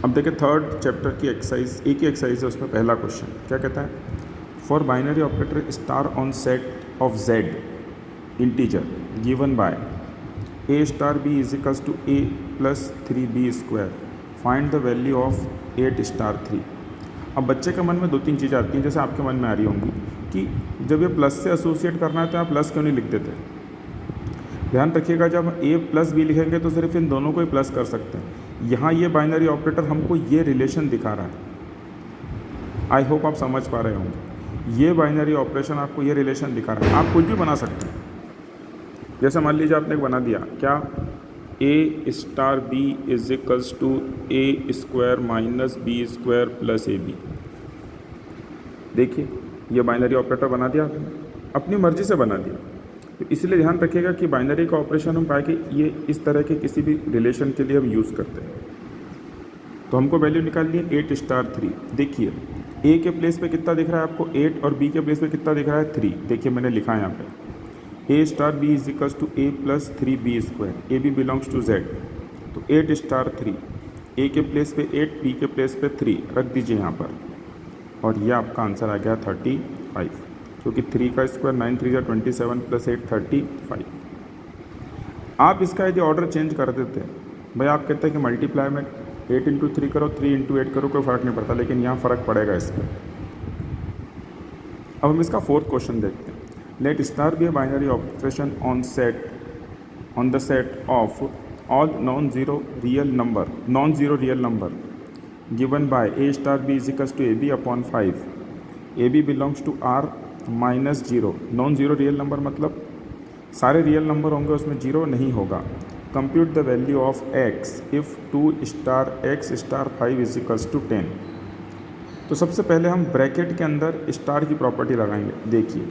अब देखिए third chapter की एक्सरसाइज, एक ही एक्सरसाइज है, उसमें पहला क्वेश्चन क्या कहता है, for binary operator star on set of Z integer given by A star B is equals to A plus 3b square, find the value of 8 star 3। अब बच्चे के मन में दो तीन चीज़ें आती हैं, जैसे आपके मन में आ रही होंगी कि जब ये प्लस से एसोसिएट करना है तो आप प्लस क्यों नहीं लिख देते। ध्यान रखिएगा, जब a प्लस बी लिखेंगे तो सिर्फ इन दोनों को ही प्लस कर सकते हैं। यहाँ ये बाइनरी ऑपरेटर हमको ये रिलेशन दिखा रहा है। आई होप आप समझ पा रहे होंगे, ये बाइनरी ऑपरेशन आपको ये रिलेशन दिखा रहा है। आप कुछ भी बना सकते हैं, जैसे मान लीजिए आपने बना दिया क्या, a star B is equals to A square minus B square plus A B. देखिए ये बाइनरी ऑपरेटर बना दिया आपने, अपनी मर्जी से बना दिया। तो इसलिए ध्यान रखिएगा कि बाइनरी का ऑपरेशन हम पाएंगे ये इस तरह के किसी भी रिलेशन के लिए हम यूज़ करते हैं। तो हमको वैल्यू निकालनी है 8 स्टार 3। देखिए ए के प्लेस पे कितना दिख रहा है आपको 8 और बी के प्लेस पे कितना दिख रहा है 3। देखिए मैंने लिखा है यहाँ पे A star B is equals to A plus 3b square, A B belongs to Z. तो 8 स्टार 3, ए के प्लेस पे 8, बी के प्लेस पे 3 रख दीजिए यहाँ पर, और ये आपका आंसर आ गया 35, क्योंकि 3 का स्क्वायर 9 3 27 प्लस 8 35। आप इसका यदि ऑर्डर चेंज कर देते हैं, भाई आप कहते हैं कि मल्टीप्लाई में 8 इंटू 3 करो, 3 इंटू 8 करो, कोई फ़र्क नहीं पड़ता, लेकिन यहाँ फ़र्क पड़ेगा इस पर। अब हम इसका फोर्थ क्वेश्चन देखते हैं। Let star B a binary operation on the set of all non zero real number given by A star B is equals to A B upon 5, A B belongs to R minus zero. Non zero real number मतलब सारे real number होंगे, उसमें zero नहीं होगा। Compute the value of X if 2 star X star 5 is equals to 10। तो सबसे पहले हम ब्रैकेट के अंदर स्टार की प्रॉपर्टी लगाएंगे। देखिए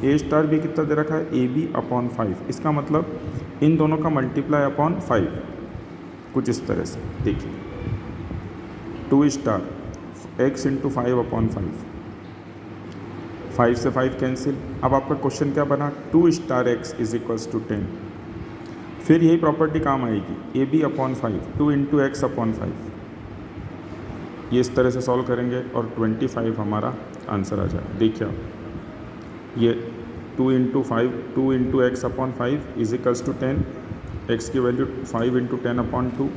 ए स्टार बी कितना दे रखा है, ए बी अपॉन 5, इसका मतलब इन दोनों का मल्टीप्लाई अपॉन 5, कुछ इस तरह से। देखिए 2 स्टार एक्स इंटू 5 अपॉन 5 से 5 कैंसिल। अब आपका क्वेश्चन क्या बना, 2 star X is equals to 10। फिर यही प्रॉपर्टी काम आएगी, A B upon 5, 2 into X upon 5। ये इस तरह से सॉल्व करेंगे और 25 हमारा आंसर आ जाए। देखिए आप, ये 2 into 5, 2 into X upon 5 is equals to 10, X की वैल्यू 5 इंटू 10 अपॉन 2,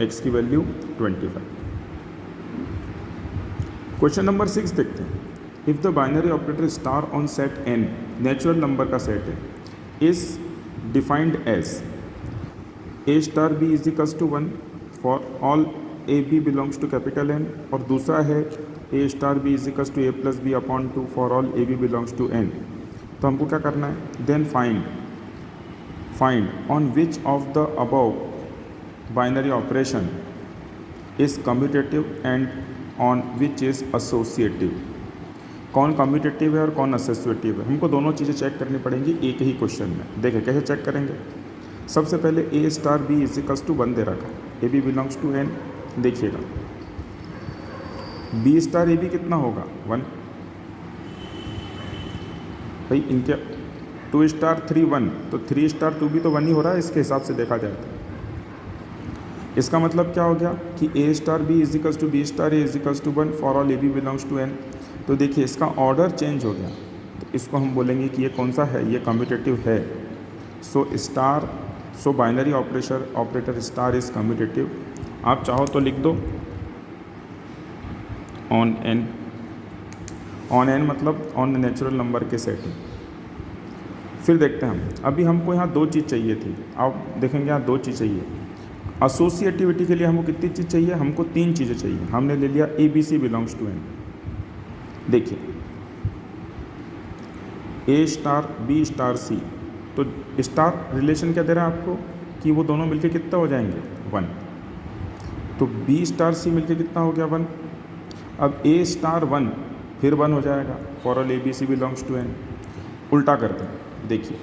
एक्स की वैल्यू 25। क्वेश्चन नंबर 6 देखते हैं। If the binary operator star on set n natural number का सेट है, is defined as A star B is equals to 1 for all A B belongs to capital N, और दूसरा है A star B is equals to A plus B upon 2 for all A B belongs to N। तो हमको क्या करना है, then find on which of the above binary operation is commutative and on which is associative. कौन commutative है और कौन associative है, हमको दोनों चीज़ें चेक करनी पड़ेंगी एक ही क्वेश्चन में। देखिए कैसे चेक करेंगे। सबसे पहले A star B is equals to 1 दे रखा है, A B belongs to N। देखिएगा बी स्टार ए बी कितना होगा 1, भाई इनके 2 स्टार 3 1, तो 3 स्टार 2 भी तो 1 ही हो रहा है इसके हिसाब से देखा जाए तो। इसका मतलब क्या हो गया कि A star B is equals to B star A is equals to 1 for all A B belongs to N। तो देखिए इसका ऑर्डर चेंज हो गया, तो इसको हम बोलेंगे कि ये कौन सा है, ये कम्यूटेटिव है। सो binary operator star is commutative. आप चाहो तो लिख दो ऑन एन मतलब ऑन नेचुरल नंबर के सेट। फिर देखते हैं हम, अभी हमको यहाँ 2 चीज़ चाहिए थी, आप देखेंगे यहाँ 2 चीज़ चाहिए। एसोसिएटिविटी के लिए हमको कितनी चीज़ चाहिए, हमको 3 चीज़ें चाहिए। हमने ले लिया A B C belongs to N। देखिए A star B star C, तो स्टार रिलेशन क्या दे रहा है आपको कि वो दोनों मिलके कितना हो जाएंगे 1, तो बी स्टार सी मिलके कितना हो गया 1। अब ए स्टार 1 फिर 1 हो जाएगा for all A B C belongs to N। उल्टा करते हैं, देखिए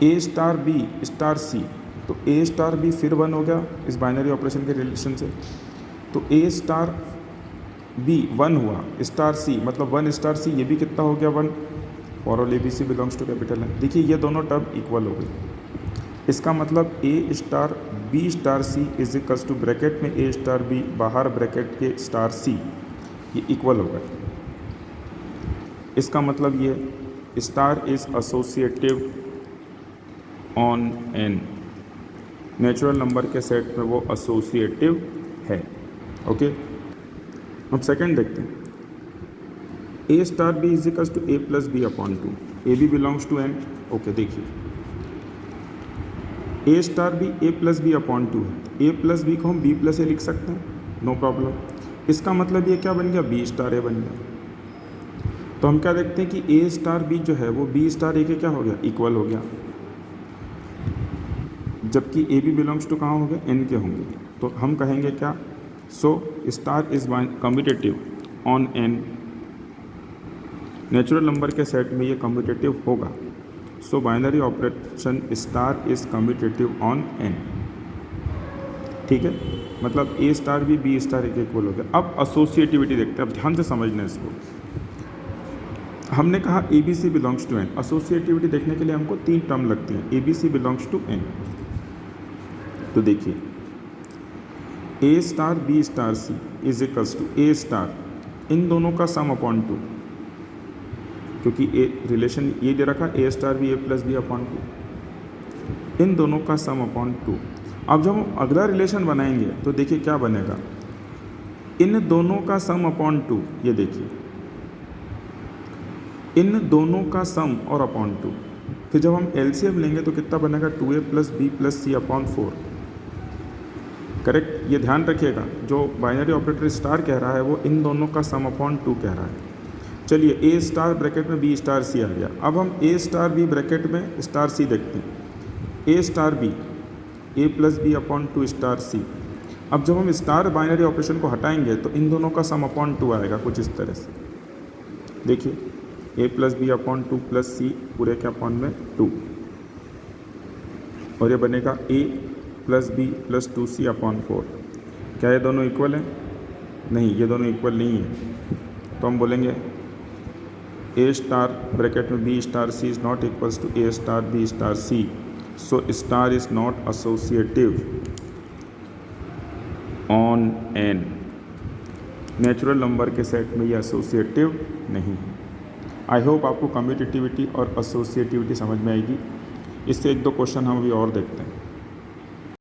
A star B star C, तो ए स्टार बी फिर 1 हो गया इस बाइनरी ऑपरेशन के रिलेशन से, तो ए स्टार बी 1 हुआ, स्टार सी मतलब 1 स्टार सी, ये भी कितना हो गया 1 for all A B C belongs to capital N। देखिए ये दोनों टर्म इक्वल हो गई। इसका मतलब A star B star C is equals to bracket में ए स्टार बी बाहर ब्रैकेट के स्टार सी, ये इक्वल होगा। इसका मतलब ये star is associative on N, natural number के सेट में वो एसोसिएटिव है। ओके, अब सेकंड देखते हैं। A star B is equals to A plus B upon two, A B belongs to N. Okay, देखिए A star B A plus B upon to है, ए plus B को हम बी प्लस ए लिख सकते हैं, नो प्रॉब्लम। इसका मतलब ये क्या बन गया, बी स्टार ए बन गया। तो हम क्या देखते हैं कि ए स्टार बी जो है वो बी स्टार ए के क्या हो गया, इक्वल हो गया, जबकि ए बी बिलोंग्स टू कहाँ हो गए, एन के होंगे। तो हम कहेंगे क्या, so star is commutative on N, natural number के सेट में ये कम्यूटेटिव होगा। So binary operation star is commutative on N. ठीक है, मतलब A star B star A के इक्वल हो गया। अब एसोसिएटिविटी देखते हैं, अब ध्यान से समझना इसको। हमने कहा A B C belongs to N, associativity देखने के लिए हमको 3 टर्म लगती हैं, A B C belongs to N. तो देखिए A star B star C is equals to A star, इन दोनों का सम अपॉन 2, क्योंकि ए रिलेशन ये दे रखा ए star B A plus B upon 2, इन दोनों का सम अपॉन 2। अब जब हम अगला रिलेशन बनाएंगे तो देखिए क्या बनेगा, इन दोनों का सम अपॉन 2, ये देखिए इन दोनों का सम और अपॉन 2। फिर जब हम एलसीएम लेंगे तो कितना बनेगा, 2a प्लस बी प्लस सी अपॉन 4। करेक्ट, ये ध्यान रखिएगा, जो बाइनरी ऑपरेटर स्टार कह रहा है वो इन दोनों का सम अपॉन 2 कह रहा है। चलिए ए स्टार ब्रैकेट में बी स्टार सी आ गया। अब हम ए स्टार बी ब्रैकेट में स्टार सी देखते हैं, A star B A plus B upon 2 star c. अब जब हम स्टार बाइनरी ऑपरेशन को हटाएंगे तो इन दोनों का सम अपॉन 2 आएगा कुछ इस तरह से। देखिए A plus B upon 2 plus C पूरे के अपॉन में 2, और ये बनेगा A plus B plus 2c upon 4। क्या ये दोनों इक्वल हैं? नहीं, ये दोनों इक्वल नहीं है। तो हम बोलेंगे ए स्टार ब्रैकेट में B star C is not equals to A star B star C, so star is not associative on N, natural number के सेट में ये एसोसिएटिव नहीं है। आई होप आपको कम्यूटेटिविटी और एसोसिएटिविटी समझ में आएगी। इससे 1-2 क्वेश्चन हम अभी और देखते हैं।